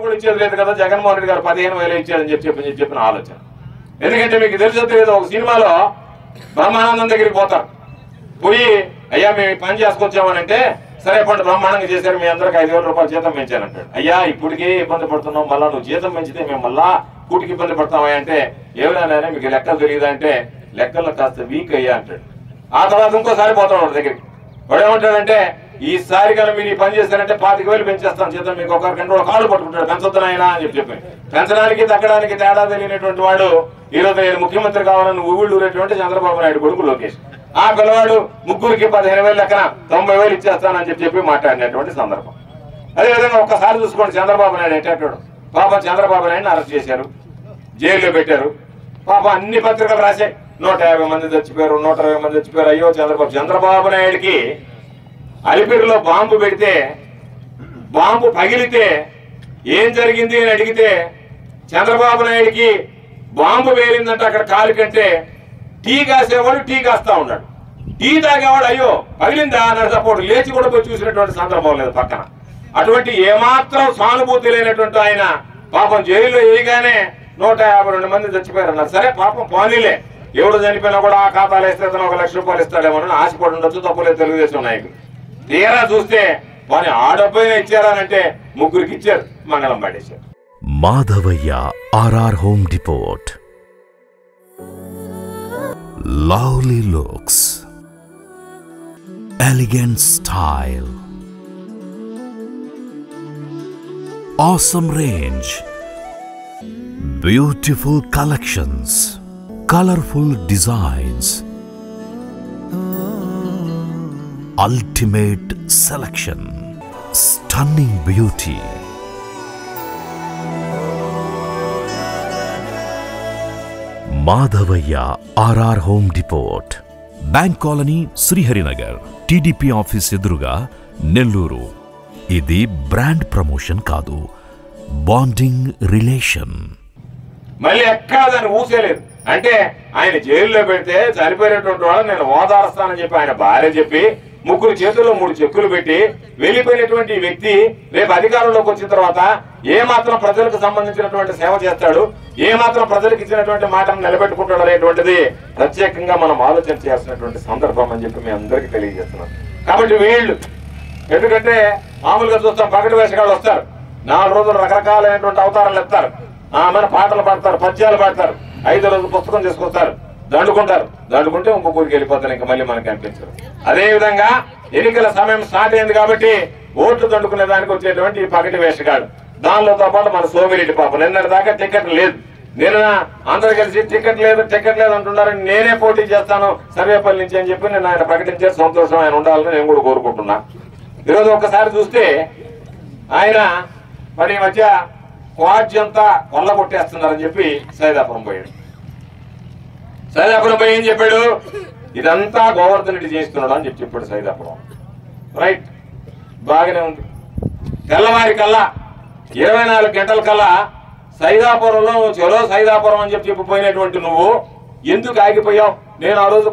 కూడా ఇచ్చేది లేదు కదా, జగన్మోహన్ రెడ్డి గారు 15,000 ఇచ్చారని చెప్పిన ఆలోచన. ఎందుకంటే మీకు తెలుసో తెలియదు, ఒక సినిమాలో బ్రహ్మానందం దగ్గరికి పోతారు, పోయి అయ్యా మేము పని చేసుకొచ్చామనంటే సరే పండు బ్రహ్మాండంగా చేశారు, మీ అందరికి 5,000 రూపాయలు జీతం పెంచారంటాడు. అయ్యా ఇప్పటికే ఇబ్బంది పడుతున్నాం, మళ్ళా నువ్వు జీతం పెంచితే మేము మళ్ళా కూటికి ఇబ్బంది పడతామా అంటే ఎవరైనా మీకు లెక్కలు తెలియదా అంటే లెక్కల్లో కాస్త వీక్ అయ్యా అంటాడు. ఆ తర్వాత ఇంకోసారి పోతాడు వాడి దగ్గరికి. వాడు ఏమంటాడంటే ఈసారి కన్నా మీరు ఈ పని చేశారంటే 25,000 పెంచేస్తాను జీతం మీకు, ఒకరికంటే ఒక కాళ్ళు పట్టుకుంటాడు, పెంచొద్దు నాయనా అని చెప్పి. పెంచడానికి తగ్గడానికి తేడా తెలియనటువంటి వాడు ఈరోజు నేను ముఖ్యమంత్రి కావాలని ఊళ్ళు ఊరేటువంటి చంద్రబాబు నాయుడు కొడుకు లోకేష్. ఆ పిల్లవాడు ముగ్గురికి 15,000 లెక్కన 90,000 ఇచ్చేస్తానని చెప్పి మాట్లాడినటువంటి సందర్భం. అదేవిధంగా ఒక్కసారి చూసుకోండి చంద్రబాబు నాయుడు ఎట్టేటాడు. పాపం చంద్రబాబు నాయుడిని అరెస్ట్ చేశారు, జైల్లో పెట్టారు. పాపం అన్ని పత్రికలు రాశాయి 150 మంది చచ్చిపోయారు, 120 మంది చచ్చిపోయారు. అయ్యో చంద్రబాబు నాయుడికి అలిపిరిలో బాంబు పెడితే బాంబు పగిలితే ఏం జరిగింది అని అడిగితే చంద్రబాబు నాయుడికి బాంబు వేలిందంటే అక్కడ కాలు కంటే టీ కాసేవాడు టీ కాస్తా ఉన్నాడు, టీ తాగేవాడు అయ్యో పగిలిందా అన్నాడు తప్పడు, లేచి కూడా పోయి చూసినటువంటి సందర్భం లేదు పక్కన. అటువంటి ఏమాత్రం సానుభూతి లేనటువంటి ఆయన పాపం జైల్లో వేయగానే 152 మంది చచ్చిపోయారు అన్నారు. సరే పాపం పోనీలే, ఎవడు చనిపోయినా కూడా ఆ ఖాతాలు వేస్తే 1 లక్ష రూపాయలు ఇస్తాడేమో ఆశపడి ఉండొచ్చు, తప్పులేదు తెలుగుదేశం నాయకులు. తీరా చూస్తే వాని ఆ డబ్బైనా ఇచ్చారనంటే ముగ్గురికి ఇచ్చారు, మంగళం పడేశారు. Madhavayya RR Home Depot. Lovely looks, elegant style, awesome range, beautiful collections, colorful designs, ultimate selection, stunning beauty. Madhavayya RR Home Depot, bank colony, Sriharinagar, TDP office ఎదురుగా, నెల్లూరు. ఇది బ్రాండ్ ప్రమోషన్ కాదు, బాండింగ్ రిలేషన్. మళ్ళీ ఎక్కడ దాన్ని ఊసేలేదు. అంటే ఆయన జైల్లో పెడితే చనిపోయినటువంటి వాళ్ళు నేను ఓదారుస్తానని చెప్పి ఆయన భార్య చెప్పి ముగ్గురు చేతుల్లో 3 చెక్కులు పెట్టి వెళ్ళిపోయినటువంటి వ్యక్తి రేపు అధికారంలోకి వచ్చిన తర్వాత ఏమాత్రం ప్రజలకు సంబంధించినటువంటి సేవ చేస్తాడు, ఏమాత్రం ప్రజలకు ఇచ్చినటువంటి మాటను నిలబెట్టుకుంటాడు అనేటువంటిది ప్రత్యేకంగా మనం ఆలోచన చేయాల్సినటువంటి సందర్భం అని చెప్పి మీ అందరికీ తెలియజేస్తున్నాం. కాబట్టి వీళ్ళు ఎందుకంటే మామూలుగా చూస్తాం పగటి వేషగాళ్ళు వస్తారు, 4 రోజులు రకరకాలైనటువంటి అవతారాలు ఎత్తారు, మన పాటలు పాడతారు, పద్యాలు పాడతారు, 5వ రోజు పుస్తకం తీసుకొస్తారు, దండుకుంటారు, దండుకుంటే ఇంకొక ఊరికి వెళ్ళిపోతారు, ఇంకా మళ్ళీ మనకి అనిపించరు. అదేవిధంగా ఎన్నికల సమయం స్టార్ట్ అయింది కాబట్టి ఓట్లు దండుకునే దానికి వచ్చేటువంటి ఈ పగటి వేషగాడు, దానిలోతో పాటు మన సోమిరెడ్డి పాపం నిన్నటి దాకా టికెట్ లేదు, నిన్న అందరు కలిసి టికెట్ లేదు అంటున్నారని నేనే పోటీ చేస్తాను సర్వేపల్లి నుంచి అని చెప్పి నేను ఆయన ప్రకటించే సంతోషం ఆయన ఉండాలని నేను కూడా కోరుకుంటున్నా. ఈరోజు ఒక్కసారి చూస్తే ఆయన మరి ఈ మధ్య క్వాడ్జంతా కొల్లగొట్టేస్తున్నారని చెప్పి సైదాపురం పోయాడు. సైదాపురం పోయి ఏం చెప్పాడు, ఇదంతా గోవర్ధన్ రెడ్డి చేస్తున్నాడు అని చెప్పాడు సైదాపురం. రైట్, బాగానే ఉంది. తెల్లవారి కల్లా 24 గంటల కల్లా సైదాపురంలో చలో సైదాపురం అని చెప్పి పోయినటువంటి నువ్వు ఎందుకు ఆగిపోయావు? నేను ఆ రోజు